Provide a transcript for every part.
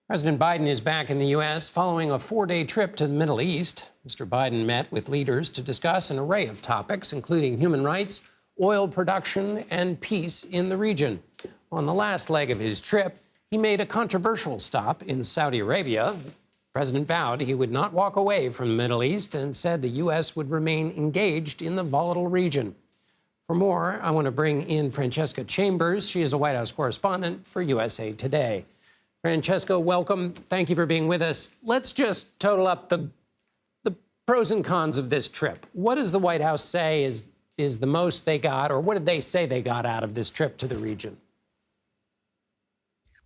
President Biden is back in the U.S. following a 4-day trip to the Middle East. Mr. Biden met with leaders to discuss an array of topics, including human rights, oil production, and peace in the region. On the last leg of his trip, he made a controversial stop in Saudi Arabia. The president vowed he would not walk away from the Middle East and said the U.S. would remain engaged in the volatile region. For more, I want to bring in Francesca Chambers. She is a White House correspondent for USA Today. Francesca, welcome. Thank you for being with us. Let's just total up the pros and cons of this trip. What does the White House say is the most they got, or what did they say they got out of this trip to the region?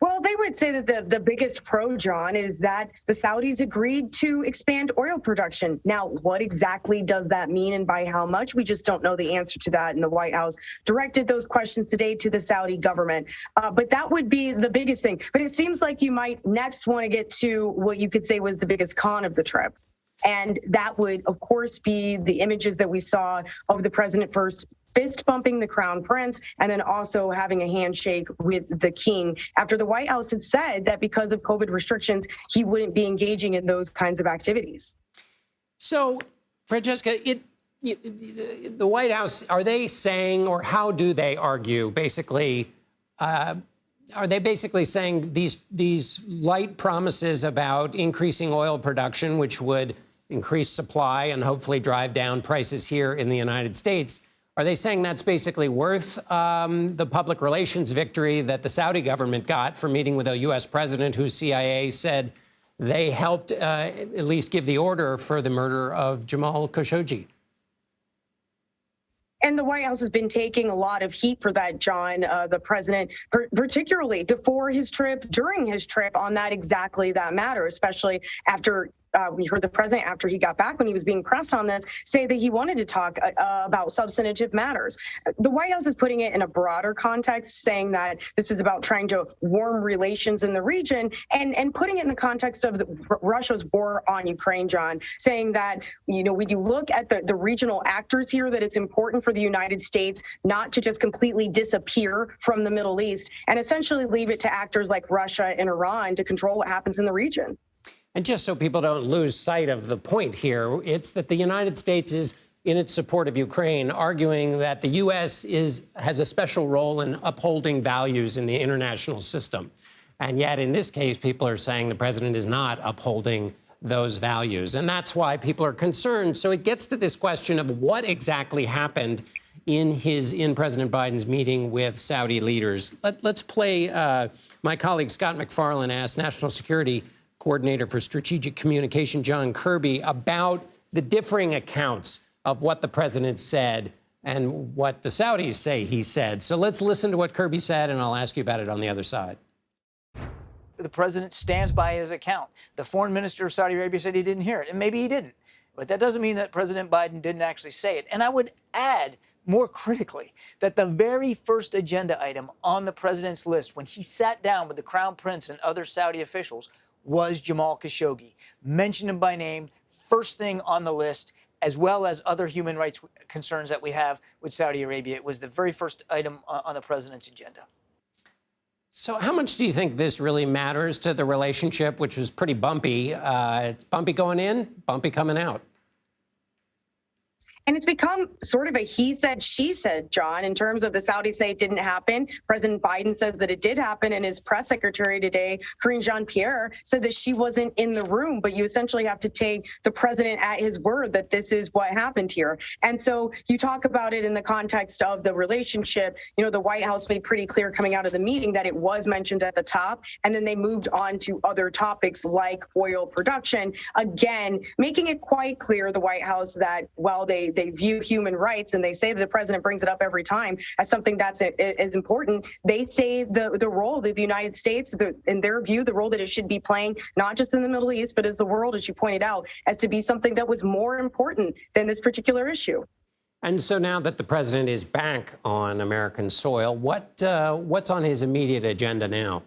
Well, they would say that the biggest pro, John, is that the Saudis agreed to expand oil production. Now, what exactly does that mean and by how much? We just don't know the answer to that. And the White House directed those questions today to the Saudi government. But that would be the biggest thing. But it seems like you might next want to get to what you could say was the biggest con of the trip. And that would, of course, be the images that we saw of the president first fist bumping the crown prince and then also having a handshake with the king after the White House had said that because of COVID restrictions, he wouldn't be engaging in those kinds of activities. So, Francesca, the White House, are they saying, or how do they argue, basically, are they basically saying these light promises about increasing oil production, which would increase supply and hopefully drive down prices here in the United States, are they saying that's basically worth the public relations victory that the Saudi government got for meeting with a U.S. president whose CIA said they helped at least give the order for the murder of Jamal Khashoggi? And the White House has been taking a lot of heat for that, John. The president, particularly before his trip, during his trip, on that matter, especially after we heard the president, after he got back when he was being pressed on this, say that he wanted to talk about substantive matters. The White House is putting it in a broader context, saying that this is about trying to warm relations in the region and putting it in the context of Russia's war on Ukraine, John, saying that, you know, when you look at the regional actors here, that it's important for the United States not to just completely disappear from the Middle East and essentially leave it to actors like Russia and Iran to control what happens in the region. And just so people don't lose sight of the point here, it's that the United States is, in its support of Ukraine, arguing that the U.S. has a special role in upholding values in the international system. And yet, in this case, people are saying the president is not upholding those values. And that's why people are concerned. So it gets to this question of what exactly happened in President Biden's meeting with Saudi leaders. Let's play my colleague Scott MacFarlane asked National Security Coordinator for Strategic Communication, John Kirby, about the differing accounts of what the president said and what the Saudis say he said. So let's listen to what Kirby said, and I'll ask you about it on the other side. The president stands by his account. The foreign minister of Saudi Arabia said he didn't hear it, and maybe he didn't. But that doesn't mean that President Biden didn't actually say it. And I would add, more critically, that the very first agenda item on the president's list when he sat down with the crown prince and other Saudi officials was Jamal Khashoggi. Mentioned him by name, first thing on the list, as well as other human rights concerns that we have with Saudi Arabia. It was the very first item on the president's agenda. So how much do you think this really matters to the relationship, which was pretty bumpy? It's bumpy going in, bumpy coming out. And it's become sort of a he said, she said, John, in terms of the Saudis say it didn't happen. President Biden says that it did happen. And his press secretary today, Karine Jean-Pierre, said that she wasn't in the room. But you essentially have to take the president at his word that this is what happened here. And so you talk about it in the context of the relationship. You know, the White House made pretty clear coming out of the meeting that it was mentioned at the top. And then they moved on to other topics like oil production. Again, making it quite clear, the White House, that while they view human rights, and they say that the president brings it up every time as something that's is important, they say the role that the United States, in their view, the role that it should be playing, not just in the Middle East, but as the world, as you pointed out, as to be something that was more important than this particular issue. And so now that the president is back on American soil, what's on his immediate agenda now?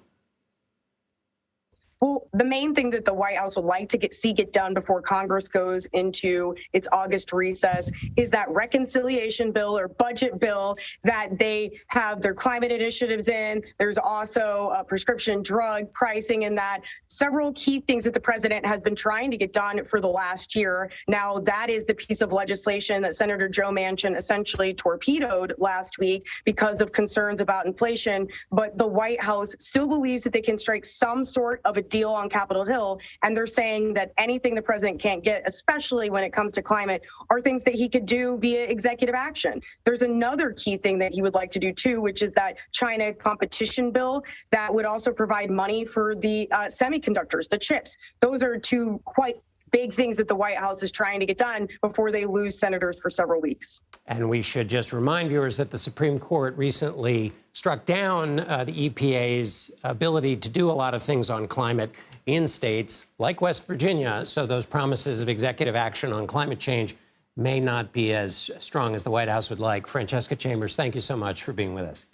Well, the main thing that the White House would like to get done before Congress goes into its August recess is that reconciliation bill or budget bill that they have their climate initiatives in. There's also a prescription drug pricing in that. Several key things that the president has been trying to get done for the last year. Now, that is the piece of legislation that Senator Joe Manchin essentially torpedoed last week because of concerns about inflation. But the White House still believes that they can strike some sort of a deal on Capitol Hill, and they're saying that anything the president can't get, especially when it comes to climate, are things that he could do via executive action. There's another key thing that he would like to do too, which is that China competition bill that would also provide money for the semiconductors, the chips. Those are two quite big things that the White House is trying to get done before they lose senators for several weeks. And we should just remind viewers that the Supreme Court recently struck down the EPA's ability to do a lot of things on climate in states like West Virginia. So those promises of executive action on climate change may not be as strong as the White House would like. Francesca Chambers, thank you so much for being with us.